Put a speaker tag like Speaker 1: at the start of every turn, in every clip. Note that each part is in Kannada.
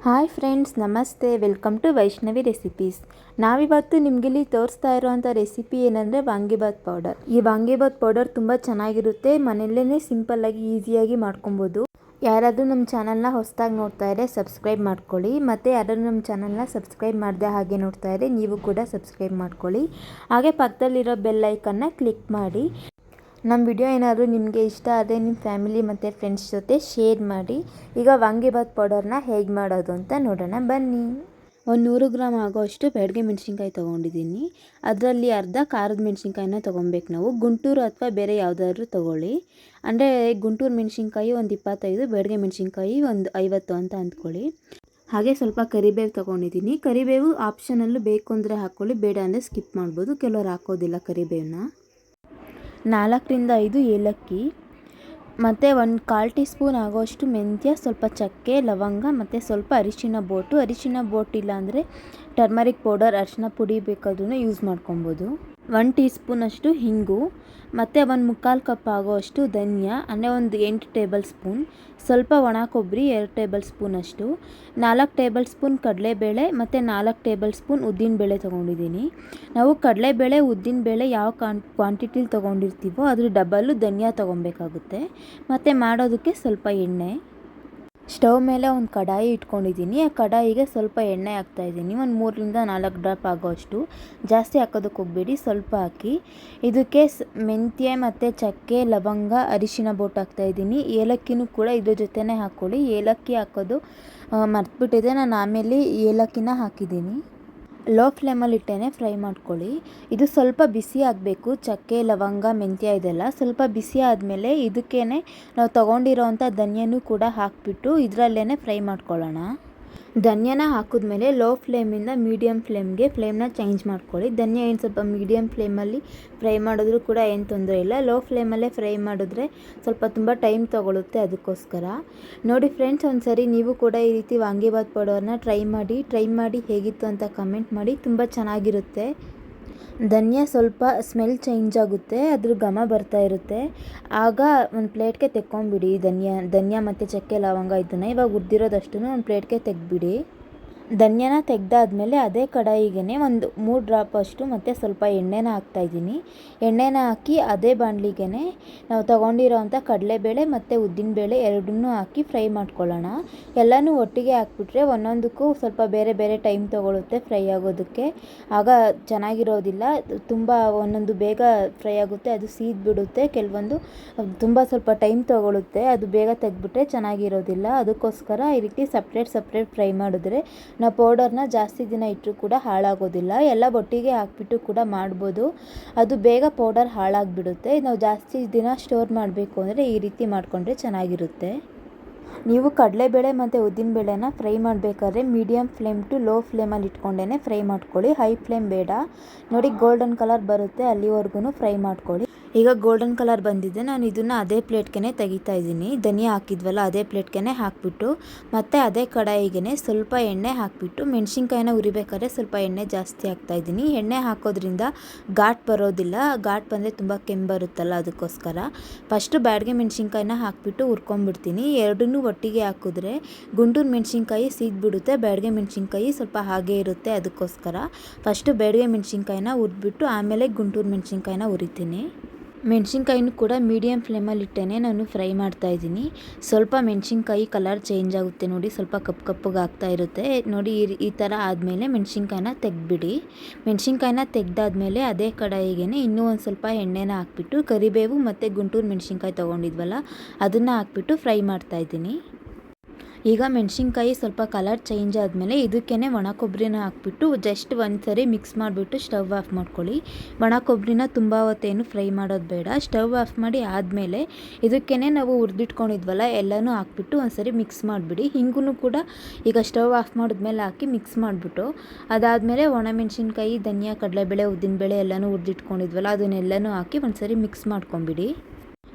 Speaker 1: ಹಾಯ್ ಫ್ರೆಂಡ್ಸ್, ನಮಸ್ತೆ. Welcome to Vaishnavi recipes. ನಾವಿವತ್ತು ನಿಮಗಿಲ್ಲಿ ತೋರಿಸ್ತಾ ಇರೋವಂಥ ರೆಸಿಪಿ ಏನಂದರೆ ವಾಂಗಿಬಾತ್ ಪೌಡರ್. ಈ ವಾಂಗಿಬಾತ್ ಪೌಡರ್ ತುಂಬ ಚೆನ್ನಾಗಿರುತ್ತೆ. ಮನೆಯಲ್ಲೇ ಸಿಂಪಲ್ಲಾಗಿ ಈಸಿಯಾಗಿ ಮಾಡ್ಕೊಬೋದು. ಯಾರಾದರೂ ನಮ್ಮ ಚಾನಲ್ನ ಹೊಸದಾಗಿ ನೋಡ್ತಾ ಇದ್ದರೆ ಸಬ್ಸ್ಕ್ರೈಬ್ ಮಾಡ್ಕೊಳ್ಳಿ. ಮತ್ತು ಯಾರಾದರೂ ನಮ್ಮ ಚಾನಲ್ನ ಸಬ್ಸ್ಕ್ರೈಬ್ ಮಾಡದೆ ಹಾಗೆ ನೋಡ್ತಾ ಇದ್ದರೆ ನೀವು ಕೂಡ ಸಬ್ಸ್ಕ್ರೈಬ್ ಮಾಡ್ಕೊಳ್ಳಿ. ಹಾಗೆ ಪಕ್ಕದಲ್ಲಿರೋ ಬೆಲ್ ಐಕನ್ನ ಕ್ಲಿಕ್ ಮಾಡಿ. ನಮ್ಮ ವಿಡಿಯೋ ಏನಾದರೂ ನಿಮಗೆ ಇಷ್ಟ ಆದರೆ ನಿಮ್ಮ ಫ್ಯಾಮಿಲಿ ಮತ್ತು ಫ್ರೆಂಡ್ಸ್ ಜೊತೆ ಶೇರ್ ಮಾಡಿ. ಈಗ ವಾಂಗಿಬಾತ್ ಪೌಡರ್ನ ಹೇಗೆ ಮಾಡೋದು ಅಂತ ನೋಡೋಣ ಬನ್ನಿ. ಒಂದು 100 ಗ್ರಾಮ್ ಆಗೋಷ್ಟು ಬ್ಯಾಡಗೆ ಮೆಣಸಿನ್ಕಾಯಿ ತೊಗೊಂಡಿದ್ದೀನಿ. ಅದರಲ್ಲಿ ಅರ್ಧ ಖಾರದ ಮೆಣಸಿನ್ಕಾಯಿನ ತೊಗೊಬೇಕು ನಾವು. ಗುಂಟೂರು ಅಥವಾ ಬೇರೆ ಯಾವುದಾದ್ರೂ ತೊಗೊಳ್ಳಿ. ಅಂದರೆ ಗುಂಟೂರು ಮೆಣಸಿನ್ಕಾಯಿ ಒಂದು 25, ಬ್ಯಾಡಗೆ ಮೆಣಸಿನ್ಕಾಯಿ ಒಂದು 50 ಅಂತ ಅಂದ್ಕೊಳ್ಳಿ. ಹಾಗೆ ಸ್ವಲ್ಪ ಕರಿಬೇವು ತೊಗೊಂಡಿದ್ದೀನಿ. ಕರಿಬೇವು ಆಪ್ಷನಲ್ಲು, ಬೇಕು ಅಂದರೆ ಹಾಕ್ಕೊಳ್ಳಿ, ಬೇಡ ಅಂದರೆ ಸ್ಕಿಪ್ ಮಾಡ್ಬೋದು. ಕೆಲವರು ಹಾಕೋದಿಲ್ಲ ಕರಿಬೇವನ್ನ. 4 ರಿಂದ 5 ಏಲಕ್ಕಿ ಮತ್ತು 1/4 ಟೀ ಸ್ಪೂನ್ ಆಗೋಷ್ಟು ಮೆಂತ್ಯ, ಸ್ವಲ್ಪ ಚಕ್ಕೆ, ಲವಂಗ ಮತ್ತು ಸ್ವಲ್ಪ ಅರಿಶಿನ ಬೋಟ್ ಇಲ್ಲ ಅಂದರೆ ಟರ್ಮರಿಕ್ ಪೌಡರ್, ಅರಿಶಿನ ಪುಡಿ ಬೇಕಾದ್ರೂ ಯೂಸ್ ಮಾಡ್ಕೊಬೋದು. 1 ಟೀ ಸ್ಪೂನಷ್ಟು ಹಿಂಗು ಮತ್ತು 1/4 ಕಪ್ ಆಗೋಷ್ಟು ಧನಿಯಾ, ಅಂದರೆ ಒಂದು 8 ಟೇಬಲ್ ಸ್ಪೂನ್. ಸ್ವಲ್ಪ ಒಣ ಕೊಬ್ಬರಿ 2 ಟೇಬಲ್ ಸ್ಪೂನಷ್ಟು. 4 ಟೇಬಲ್ ಸ್ಪೂನ್ ಕಡಲೆಬೇಳೆ ಮತ್ತು 4 ಟೇಬಲ್ ಸ್ಪೂನ್ ಉದ್ದಿನಬೇಳೆ ತೊಗೊಂಡಿದ್ದೀನಿ. ನಾವು ಕಡಲೆಬೇಳೆ ಉದ್ದಿನಬೇಳೆ ಯಾವ ಕ್ವಾಂಟಿಟಿಲಿ ತೊಗೊಂಡಿರ್ತೀವೋ ಅದ್ರ ಡಬಲ್ಲು ಧನಿಯಾ ತೊಗೊಬೇಕಾಗುತ್ತೆ. ಮತ್ತು ಮಾಡೋದಕ್ಕೆ ಸ್ವಲ್ಪ ಎಣ್ಣೆ. ಸ್ಟವ್ ಮೇಲೆ ಒಂದು ಕಡಾಯಿ ಇಟ್ಕೊಂಡಿದ್ದೀನಿ. ಆ ಕಡಾಯಿಗೆ ಸ್ವಲ್ಪ ಎಣ್ಣೆ ಹಾಕ್ತಾಯಿದ್ದೀನಿ. ಒಂದು 3 ರಿಂದ 4 ಡ್ರಾಪ್ ಆಗೋಷ್ಟು. ಜಾಸ್ತಿ ಹಾಕೋದಕ್ಕೆ ಹೋಗಬೇಡಿ, ಸ್ವಲ್ಪ ಹಾಕಿ. ಇದಕ್ಕೆ ಮೆಂತ್ಯ ಮತ್ತು ಚಕ್ಕೆ, ಲವಂಗ, ಅರಿಶಿನ ಬೋಟ್ ಹಾಕ್ತಾಯಿದ್ದೀನಿ. ಏಲಕ್ಕಿನೂ ಕೂಡ ಇದ್ರ ಜೊತೆನೇ ಹಾಕ್ಕೊಳ್ಳಿ. ಏಲಕ್ಕಿ ಹಾಕೋದು ಮರ್ತ್ಬಿಟ್ಟಿದೆ, ನಾನು ಆಮೇಲೆ ಏಲಕ್ಕಿನ ಹಾಕಿದ್ದೀನಿ. ಲೋ ಫ್ಲೇಮಲ್ಲಿ ಇಟ್ಟೇ ಫ್ರೈ ಮಾಡ್ಕೊಳ್ಳಿ. ಇದು ಸ್ವಲ್ಪ ಬಿಸಿ ಆಗಬೇಕು. ಚಕ್ಕೆ, ಲವಂಗ, ಮೆಂತ್ಯ ಇದೆಲ್ಲ ಸ್ವಲ್ಪ ಬಿಸಿ ಆದಮೇಲೆ ಇದಕ್ಕೇ ನಾವು ತೊಗೊಂಡಿರೋವಂಥ ಧನಿಯನೂ ಕೂಡ ಹಾಕಿಬಿಟ್ಟು ಇದರಲ್ಲೇ ಫ್ರೈ ಮಾಡ್ಕೊಳ್ಳೋಣ. ಧನಿಯಾನ ಹಾಕಿದ್ಮೇಲೆ ಲೋ ಫ್ಲೇಮಿಂದ ಮೀಡಿಯಮ್ ಫ್ಲೇಮ್ಗೆ ಫ್ಲೇಮ್ನ ಚೇಂಜ್ ಮಾಡ್ಕೊಳ್ಳಿ. ಧನಿಯಾ ಏನು ಸ್ವಲ್ಪ ಮೀಡಿಯಮ್ ಫ್ಲೇಮಲ್ಲಿ ಫ್ರೈ ಮಾಡಿದ್ರೂ ಕೂಡ ಏನು ತೊಂದರೆ ಇಲ್ಲ. ಲೋ ಫ್ಲೇಮಲ್ಲೇ ಫ್ರೈ ಮಾಡಿದ್ರೆ ಸ್ವಲ್ಪ ತುಂಬ ಟೈಮ್ ತೊಗೊಳುತ್ತೆ, ಅದಕ್ಕೋಸ್ಕರ. ನೋಡಿ ಫ್ರೆಂಡ್ಸ್, ಒಂದು ಸರಿ ನೀವು ಕೂಡ ಈ ರೀತಿ ವಾಂಗಿಬಾತ್ ಪೌಡರ್ನ ಟ್ರೈ ಮಾಡಿ ಹೇಗಿತ್ತು ಅಂತ ಕಮೆಂಟ್ ಮಾಡಿ. ತುಂಬ ಚೆನ್ನಾಗಿರುತ್ತೆ. ಧನಿಯಾ ಸ್ವಲ್ಪ ಸ್ಮೆಲ್ ಚೇಂಜ್ ಆಗುತ್ತೆ, ಅದ್ರ ಘಮ ಬರ್ತಾ ಇರುತ್ತೆ. ಆಗ ಒಂದು ಪ್ಲೇಟ್ಗೆ ತೆಕ್ಕೊಂಬಿಡಿ. ಧನಿಯಾ ಮತ್ತು ಚಕ್ಕೆ, ಲವಂಗ ಇದನ್ನು ಇವಾಗ ಹುರಿದಿರೋದಷ್ಟನ್ನು ಒಂದು ಪ್ಲೇಟ್ಗೆ ತೆಗೆದ್ಬಿಡಿ. ಧನಿಯಾನ ತೆಗೆದಾದ್ಮೇಲೆ ಅದೇ ಕಡಾಯಿಗೆ ಒಂದು 3 ಡ್ರಾಪ್ ಅಷ್ಟು ಮತ್ತು ಸ್ವಲ್ಪ ಎಣ್ಣೆನ ಹಾಕ್ತಾಯಿದ್ದೀನಿ. ಎಣ್ಣೆನ ಹಾಕಿ ಅದೇ ಬಾಣಲಿಗೆ ನಾವು ತೊಗೊಂಡಿರೋವಂಥ ಕಡಲೆಬೇಳೆ ಮತ್ತು ಉದ್ದಿನಬೇಳೆ ಎರಡನ್ನೂ ಹಾಕಿ ಫ್ರೈ ಮಾಡ್ಕೊಳ್ಳೋಣ. ಎಲ್ಲನೂ ಒಟ್ಟಿಗೆ ಹಾಕ್ಬಿಟ್ರೆ ಒಂದೊಂದಕ್ಕೂ ಸ್ವಲ್ಪ ಬೇರೆ ಬೇರೆ ಟೈಮ್ ತೊಗೊಳುತ್ತೆ ಫ್ರೈ ಆಗೋದಕ್ಕೆ. ಆಗ ಚೆನ್ನಾಗಿರೋದಿಲ್ಲ. ತುಂಬ ಒಂದೊಂದು ಬೇಗ ಫ್ರೈ ಆಗುತ್ತೆ, ಅದು ಸೀದ್ಬಿಡುತ್ತೆ. ಕೆಲವೊಂದು ತುಂಬ ಸ್ವಲ್ಪ ಟೈಮ್ ತೊಗೊಳುತ್ತೆ, ಅದು ಬೇಗ ತೆಗೆದ್ಬಿಟ್ರೆ ಚೆನ್ನಾಗಿರೋದಿಲ್ಲ. ಅದಕ್ಕೋಸ್ಕರ ಈ ರೀತಿ ಸಪ್ರೇಟ್ ಫ್ರೈ ಮಾಡಿದ್ರೆ ನಾವು ಪೌಡರ್ನ ಜಾಸ್ತಿ ದಿನ ಇಟ್ಟರೂ ಕೂಡ ಹಾಳಾಗೋದಿಲ್ಲ. ಎಲ್ಲ ಒಟ್ಟಿಗೆ ಹಾಕ್ಬಿಟ್ಟು ಕೂಡ ಮಾಡ್ಬೋದು. ಅದು ಬೇಗ ಪೌಡರ್ ಹಾಳಾಗಿಬಿಡುತ್ತೆ. ನಾವು ಜಾಸ್ತಿ ದಿನ ಸ್ಟೋರ್ ಮಾಡಬೇಕು ಅಂದರೆ ಈ ರೀತಿ ಮಾಡಿಕೊಂಡ್ರೆ ಚೆನ್ನಾಗಿರುತ್ತೆ. ನೀವು ಕಡಲೆಬೇಳೆ ಮತ್ತು ಉದ್ದಿನಬೇಳೆನ ಫ್ರೈ ಮಾಡಬೇಕಾದ್ರೆ ಮೀಡಿಯಮ್ ಫ್ಲೇಮ್ ಟು ಲೋ ಫ್ಲೇಮಲ್ಲಿ ಇಟ್ಕೊಂಡೇ ಫ್ರೈ ಮಾಡ್ಕೊಳ್ಳಿ. ಹೈ ಫ್ಲೇಮ್ ಬೇಡ. ನೋಡಿ, ಗೋಲ್ಡನ್ ಕಲರ್ ಬರುತ್ತೆ ಅಲ್ಲಿವರೆಗೂ ಫ್ರೈ ಮಾಡ್ಕೊಳ್ಳಿ. ಈಗ ಗೋಲ್ಡನ್ ಕಲರ್ ಬಂದಿದೆ. ನಾನು ಇದನ್ನು ಅದೇ ಪ್ಲೇಟ್ಗೆ ತೆಗಿತಾ ಇದ್ದೀನಿ. ಧನಿಯಾ ಹಾಕಿದ್ವಲ್ಲ ಅದೇ ಪ್ಲೇಟ್ಗೆ ಹಾಕಿಬಿಟ್ಟು ಮತ್ತು ಅದೇ ಕಡಾಯಿಗೆ ಸ್ವಲ್ಪ ಎಣ್ಣೆ ಹಾಕಿಬಿಟ್ಟು ಮೆಣಸಿನ್ಕಾಯಿನ ಉರಿಬೇಕಾದ್ರೆ ಸ್ವಲ್ಪ ಎಣ್ಣೆ ಜಾಸ್ತಿ ಹಾಕ್ತಾಯಿದ್ದೀನಿ. ಎಣ್ಣೆ ಹಾಕೋದ್ರಿಂದ ಘಾಟ್ ಬರೋದಿಲ್ಲ. ಘಾಟ್ ಬಂದರೆ ತುಂಬ ಕೆಮ್ಮು ಬರುತ್ತಲ್ಲ, ಅದಕ್ಕೋಸ್ಕರ. ಫಸ್ಟು ಬ್ಯಾಡಗೆ ಮೆಣಸಿನ್ಕಾಯಿನ ಹಾಕಿಬಿಟ್ಟು ಹುರ್ಕೊಂಡ್ಬಿಡ್ತೀನಿ. ಎರಡನ್ನೂ ಒಟ್ಟಿಗೆ ಹಾಕಿದ್ರೆ ಗುಂಟೂರು ಮೆಣಸಿನ್ಕಾಯಿ ಸೀದ್ಬಿಡುತ್ತೆ, ಬ್ಯಾಡಗೆ ಮೆಣಸಿನ್ಕಾಯಿ ಸ್ವಲ್ಪ ಹಾಗೇ ಇರುತ್ತೆ. ಅದಕ್ಕೋಸ್ಕರ ಫಸ್ಟು ಬ್ಯಾಡಗೆ ಮೆಣಸಿನ್ಕಾಯಿನ ಹುರಿದ್ಬಿಟ್ಟು ಆಮೇಲೆ ಗುಂಟೂರು ಮೆಣಸಿನ್ಕಾಯಿನ ಹುರಿತೀನಿ. ಮೆಣಸಿನ್ಕಾಯಿನೂ ಕೂಡ ಮೀಡಿಯಮ್ ಫ್ಲೇಮಲ್ಲಿ ಇಟ್ಟೇ ನಾನು ಫ್ರೈ ಮಾಡ್ತಾಯಿದ್ದೀನಿ. ಸ್ವಲ್ಪ ಮೆಣಸಿನ್ಕಾಯಿ ಕಲರ್ ಚೇಂಜ್ ಆಗುತ್ತೆ ನೋಡಿ, ಸ್ವಲ್ಪ ಕಪ್ಪಗೆ ಆಗ್ತಾ ಇರುತ್ತೆ ನೋಡಿ. ಈ ಥರ ಆದಮೇಲೆ ಮೆಣಸಿನ್ಕಾಯಿನ ತೆಗೆದ್ಬಿಡಿ. ಮೆಣಸಿನ್ಕಾಯಿನ ತೆಗೆದಾದ್ಮೇಲೆ ಅದೇ ಕಡಾಯಿಗೆ ಇನ್ನೂ ಒಂದು ಸ್ವಲ್ಪ ಎಣ್ಣೆನ ಹಾಕ್ಬಿಟ್ಟು ಕರಿಬೇವು ಮತ್ತು ಗುಂಟೂರು ಮೆಣಸಿನ್ಕಾಯಿ ತೊಗೊಂಡಿದ್ವಲ್ಲ ಅದನ್ನು ಹಾಕ್ಬಿಟ್ಟು ಫ್ರೈ ಮಾಡ್ತಾಯಿದ್ದೀನಿ. ಈಗ ಮೆಣಸಿನ್ಕಾಯಿ ಸ್ವಲ್ಪ ಕಲರ್ ಚೇಂಜ್ ಆದಮೇಲೆ ಇದಕ್ಕೇ ಒಣ ಕೊಬ್ಬರಿನ ಹಾಕ್ಬಿಟ್ಟು ಜಸ್ಟ್ ಒಂದು ಸರಿ ಮಿಕ್ಸ್ ಮಾಡಿಬಿಟ್ಟು ಸ್ಟವ್ ಆಫ್ ಮಾಡ್ಕೊಳ್ಳಿ. ಒಣ ಕೊಬ್ಬರಿನ ತುಂಬ ಹೊತ್ತೇನು ಫ್ರೈ ಮಾಡೋದು ಬೇಡ. ಸ್ಟವ್ ಆಫ್ ಮಾಡಿ ಆದಮೇಲೆ ಇದಕ್ಕೇ ನಾವು ಹುರಿದಿಟ್ಕೊಂಡಿದ್ವಲ್ಲ ಎಲ್ಲನೂ ಹಾಕ್ಬಿಟ್ಟು ಒಂದು ಸರಿ ಮಿಕ್ಸ್ ಮಾಡಿಬಿಡಿ. ಹಿಂಗೂ ಕೂಡ ಈಗ ಸ್ಟವ್ ಆಫ್ ಮಾಡಿದ್ಮೇಲೆ ಹಾಕಿ ಮಿಕ್ಸ್ ಮಾಡಿಬಿಟ್ಟು ಅದಾದಮೇಲೆ ಒಣಮೆಣಸಿನ್ಕಾಯಿ, ಧನಿಯಾ, ಕಡಲೆಬೇಳೆ, ಉದ್ದಿನಬೇಳೆ ಎಲ್ಲನೂ ಹುರಿದಿಟ್ಕೊಂಡಿದ್ವಲ್ಲ ಅದನ್ನೆಲ್ಲನೂ ಹಾಕಿ ಒಂದು ಸರಿ ಮಿಕ್ಸ್ ಮಾಡ್ಕೊಂಬಿಡಿ.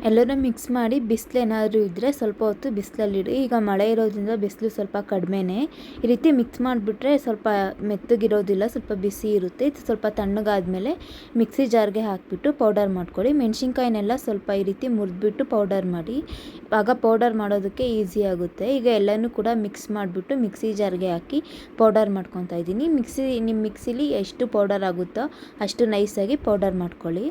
Speaker 1: ಎಲ್ಲನೂ ಮಿಕ್ಸ್ ಮಾಡಿ ಬಿಸಿಲೇನಾದರೂ ಇದ್ದರೆ ಸ್ವಲ್ಪ ಹೊತ್ತು ಬಿಸಿಲಲ್ಲಿಡಿ. ಈಗ ಮಳೆ ಇರೋದ್ರಿಂದ ಬಿಸಿಲು ಸ್ವಲ್ಪ ಕಡಿಮೆನೇ. ಈ ರೀತಿ ಮಿಕ್ಸ್ ಮಾಡಿಬಿಟ್ರೆ ಸ್ವಲ್ಪ ಮೆತ್ತಗಿರೋದಿಲ್ಲ, ಸ್ವಲ್ಪ ಬಿಸಿ ಇರುತ್ತೆ. ಇದು ಸ್ವಲ್ಪ ತಣ್ಣಗಾದ್ಮೇಲೆ ಮಿಕ್ಸಿ ಜಾರ್ಗೆ ಹಾಕಿಬಿಟ್ಟು ಪೌಡರ್ ಮಾಡ್ಕೊಳ್ಳಿ. ಮೆಣಸಿನ್ಕಾಯಿನೆಲ್ಲ ಸ್ವಲ್ಪ ಈ ರೀತಿ ಮುರಿದ್ಬಿಟ್ಟು ಪೌಡರ್ ಮಾಡಿ, ಆಗ ಪೌಡರ್ ಮಾಡೋದಕ್ಕೆ ಈಸಿ ಆಗುತ್ತೆ. ಈಗ ಎಲ್ಲನೂ ಕೂಡ ಮಿಕ್ಸ್ ಮಾಡಿಬಿಟ್ಟು ಮಿಕ್ಸಿ ಜಾರ್ಗೆ ಹಾಕಿ ಪೌಡರ್ ಮಾಡ್ಕೊತಾ ಇದ್ದೀನಿ. ನಿಮ್ಮ ಮಿಕ್ಸಿಲಿ ಎಷ್ಟು ಪೌಡರ್ ಆಗುತ್ತೋ ಅಷ್ಟು ನೈಸಾಗಿ ಪೌಡರ್ ಮಾಡ್ಕೊಳ್ಳಿ.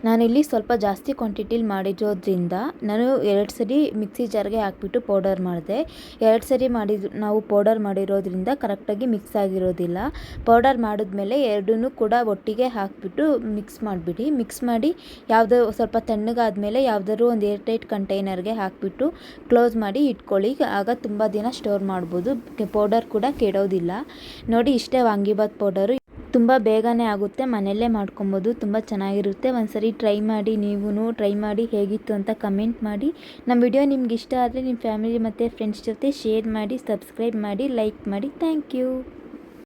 Speaker 1: ನಾನಿಲ್ಲಿ ಸ್ವಲ್ಪ ಜಾಸ್ತಿ ಕ್ವಾಂಟಿಟಿಲಿ ಮಾಡಿರೋದ್ರಿಂದ ನಾನು 2 ಸರಿ ಮಿಕ್ಸಿ ಜಾರ್ಗೆ ಹಾಕ್ಬಿಟ್ಟು ಪೌಡರ್ ಮಾಡಿದೆ. 2 ಸರಿ ನಾವು ಪೌಡರ್ ಮಾಡಿರೋದ್ರಿಂದ ಕರೆಕ್ಟಾಗಿ ಮಿಕ್ಸ್ ಆಗಿರೋದಿಲ್ಲ. ಪೌಡರ್ ಮಾಡಿದ್ಮೇಲೆ ಎರಡನ್ನೂ ಕೂಡ ಒಟ್ಟಿಗೆ ಹಾಕಿಬಿಟ್ಟು ಮಿಕ್ಸ್ ಮಾಡಿಬಿಡಿ. ಮಿಕ್ಸ್ ಮಾಡಿ ಸ್ವಲ್ಪ ತಣ್ಣಗಾದ್ಮೇಲೆ ಯಾವುದಾದ್ರೂ ಒಂದು ಏರ್ ಟೈಟ್ ಕಂಟೈನರ್ಗೆ ಹಾಕಿಬಿಟ್ಟು ಕ್ಲೋಸ್ ಮಾಡಿ ಇಟ್ಕೊಳ್ಳಿ. ಆಗ ತುಂಬ ದಿನ ಸ್ಟೋರ್ ಮಾಡ್ಬೋದು, ಪೌಡರ್ ಕೂಡ ಕೆಡೋದಿಲ್ಲ. ನೋಡಿ, ಇಷ್ಟೇ ವಾಂಗಿಬಾತ್ ಪೌಡರು. ತುಂಬ ಬೇಗನೆ ಆಗುತ್ತೆ, ಮನೆಯಲ್ಲೇ ಮಾಡ್ಕೊಬೋದು, ತುಂಬ ಚೆನ್ನಾಗಿರುತ್ತೆ. ಒಂದ್ಸರಿ ಟ್ರೈ ಮಾಡಿ, ನೀವೂ ಟ್ರೈ ಮಾಡಿ ಹೇಗಿತ್ತು ಅಂತ ಕಮೆಂಟ್ ಮಾಡಿ. ನಮ್ಮ ವಿಡಿಯೋ ನಿಮ್ಗೆ ಇಷ್ಟ ಆದರೆ ನಿಮ್ಮ ಫ್ಯಾಮಿಲಿ ಮತ್ತು ಫ್ರೆಂಡ್ಸ್ ಜೊತೆ ಶೇರ್ ಮಾಡಿ, ಸಬ್ಸ್ಕ್ರೈಬ್ ಮಾಡಿ, ಲೈಕ್ ಮಾಡಿ. Thank you.